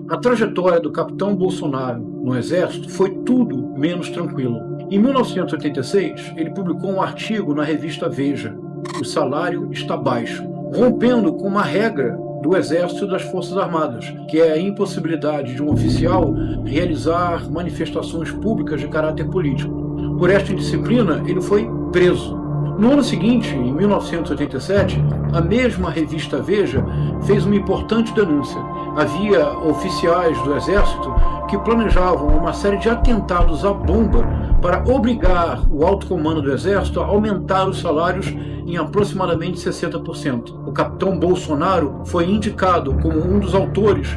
A trajetória do capitão Bolsonaro no Exército foi tudo menos tranquila. Em 1986, ele publicou um artigo na revista Veja: "O salário está baixo", rompendo com uma regra do Exército e das Forças Armadas, que é a impossibilidade de um oficial realizar manifestações públicas de caráter político. Por esta indisciplina, ele foi preso. No ano seguinte, em 1987, a mesma revista Veja fez uma importante denúncia. Havia oficiais do Exército que planejavam uma série de atentados à bomba para obrigar o alto comando do Exército a aumentar os salários em aproximadamente 60%. O capitão Bolsonaro foi indicado como um dos autores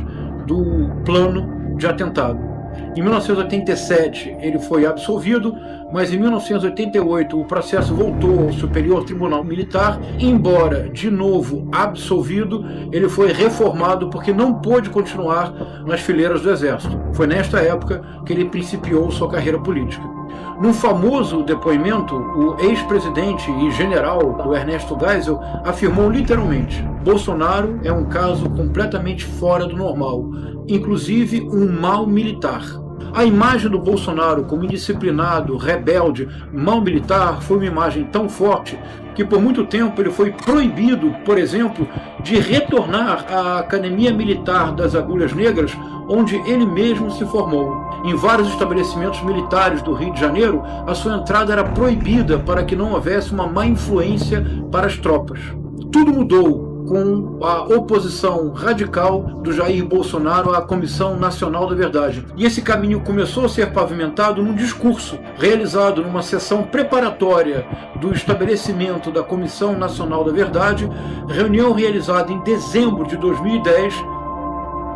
do plano de atentado. Em 1987 ele foi absolvido, mas em 1988 o processo voltou ao Superior Tribunal Militar. Embora de novo absolvido, ele foi reformado porque não pôde continuar nas fileiras do Exército. Foi nesta época que ele principiou sua carreira política. No famoso depoimento, o ex-presidente e general do Ernesto Geisel afirmou literalmente: "Bolsonaro é um caso completamente fora do normal, inclusive um mau militar." A imagem do Bolsonaro como indisciplinado, rebelde, mau militar foi uma imagem tão forte que por muito tempo ele foi proibido, por exemplo, de retornar à Academia Militar das Agulhas Negras, onde ele mesmo se formou. Em vários estabelecimentos militares do Rio de Janeiro, a sua entrada era proibida para que não houvesse uma má influência para as tropas. Tudo mudou com a oposição radical do Jair Bolsonaro à Comissão Nacional da Verdade. E esse caminho começou a ser pavimentado num discurso realizado numa sessão preparatória do estabelecimento da Comissão Nacional da Verdade, reunião realizada em dezembro de 2010.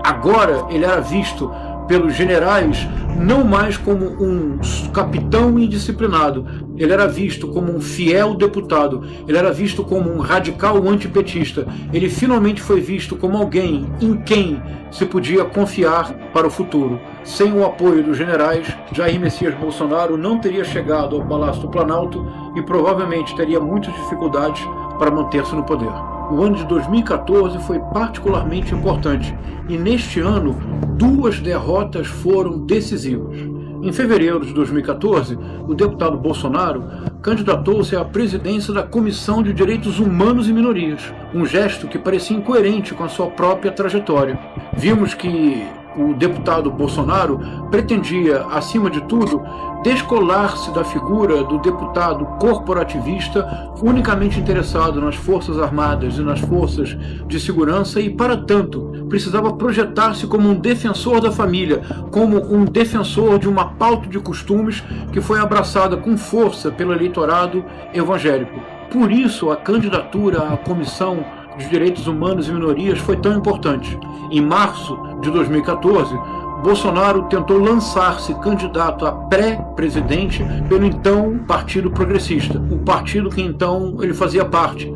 Agora ele era visto pelos generais não mais como um capitão indisciplinado, ele era visto como um fiel deputado, ele era visto como um radical antipetista, ele finalmente foi visto como alguém em quem se podia confiar para o futuro. Sem o apoio dos generais, Jair Messias Bolsonaro não teria chegado ao Palácio do Planalto e provavelmente teria muitas dificuldades para manter-se no poder. O ano de 2014 foi particularmente importante e neste ano duas derrotas foram decisivas. Em fevereiro de 2014, o deputado Bolsonaro candidatou-se à presidência da Comissão de Direitos Humanos e Minorias, um gesto que parecia incoerente com a sua própria trajetória. Vimos que o deputado Bolsonaro pretendia, acima de tudo, descolar-se da figura do deputado corporativista unicamente interessado nas Forças Armadas e nas Forças de Segurança e, para tanto, precisava projetar-se como um defensor da família, como um defensor de uma pauta de costumes que foi abraçada com força pelo eleitorado evangélico. Por isso, a candidatura à Comissão de Direitos Humanos e Minorias foi tão importante. Em março de 2014, Bolsonaro tentou lançar-se candidato a pré-presidente pelo então Partido Progressista, o partido que então ele fazia parte.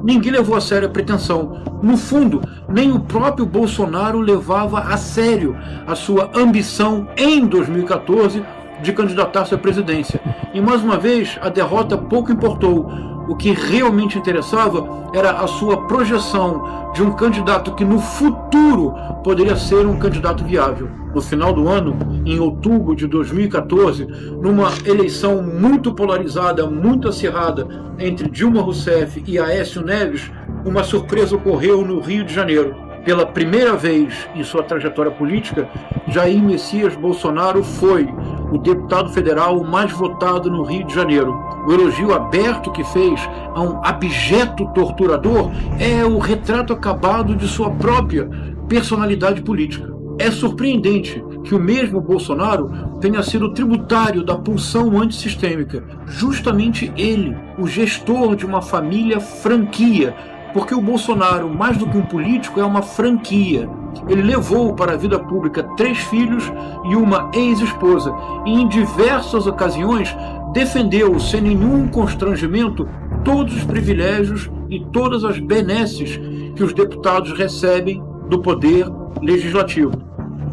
Ninguém levou a sério a pretensão. No fundo, nem o próprio Bolsonaro levava a sério a sua ambição em 2014 de candidatar-se à presidência. E mais uma vez, a derrota pouco importou. O que realmente interessava era a sua projeção de um candidato que no futuro poderia ser um candidato viável. No final do ano, em outubro de 2014, numa eleição muito polarizada, muito acirrada entre Dilma Rousseff e Aécio Neves, uma surpresa ocorreu no Rio de Janeiro. Pela primeira vez em sua trajetória política, Jair Messias Bolsonaro foi o deputado federal mais votado no Rio de Janeiro. O elogio aberto que fez a um abjeto torturador é o retrato acabado de sua própria personalidade política. É surpreendente que o mesmo Bolsonaro tenha sido tributário da pulsão antissistêmica. Justamente ele, o gestor de uma família franquia, porque o Bolsonaro, mais do que um político, é uma franquia. Ele levou para a vida pública 3 filhos e uma ex-esposa, e em diversas ocasiões defendeu, sem nenhum constrangimento, todos os privilégios e todas as benesses que os deputados recebem do poder legislativo.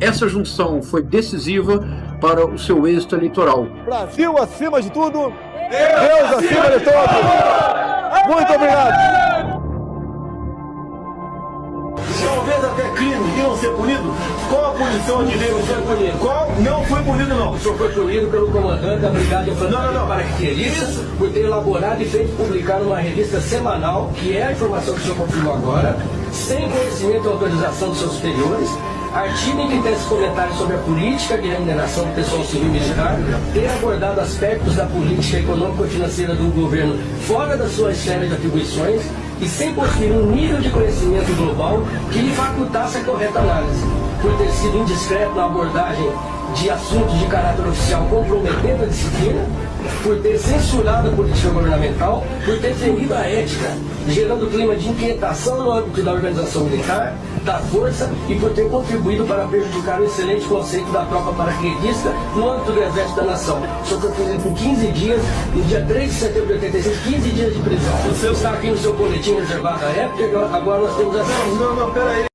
Essa junção foi decisiva para o seu êxito eleitoral. Brasil acima de tudo, Deus acima de todos. Muito obrigado. Se houver até crime, Deus não ser punido? Qual a punição de Deus? Não foi punido. Qual? Não foi punido, não. O senhor foi punido pelo comandante da Brigada Infantaria Paraquedista por ter elaborado e feito publicar uma revista semanal, que é a informação que o senhor confirmou agora, sem conhecimento e autorização dos seus superiores, artigo em que tece comentários sobre a política de remuneração do pessoal civil e militar, ter abordado aspectos da política econômico-financeira do governo fora da sua esfera de atribuições e sem possuir um nível de conhecimento global que lhe facultasse a correta análise, por ter sido indiscreto na abordagem de assuntos de caráter oficial comprometendo a disciplina, por ter censurado a política governamental, por ter ferido a ética, gerando clima de inquietação no âmbito da organização militar, da força e por ter contribuído para prejudicar o excelente conceito da tropa paraquedista no âmbito do Exército da Nação. O senhor foi preso por 15 dias, no dia 3 de setembro de 86, 15 dias de prisão. O senhor está aqui no seu boletim reservado à época, agora nós temos essa... Não, peraí.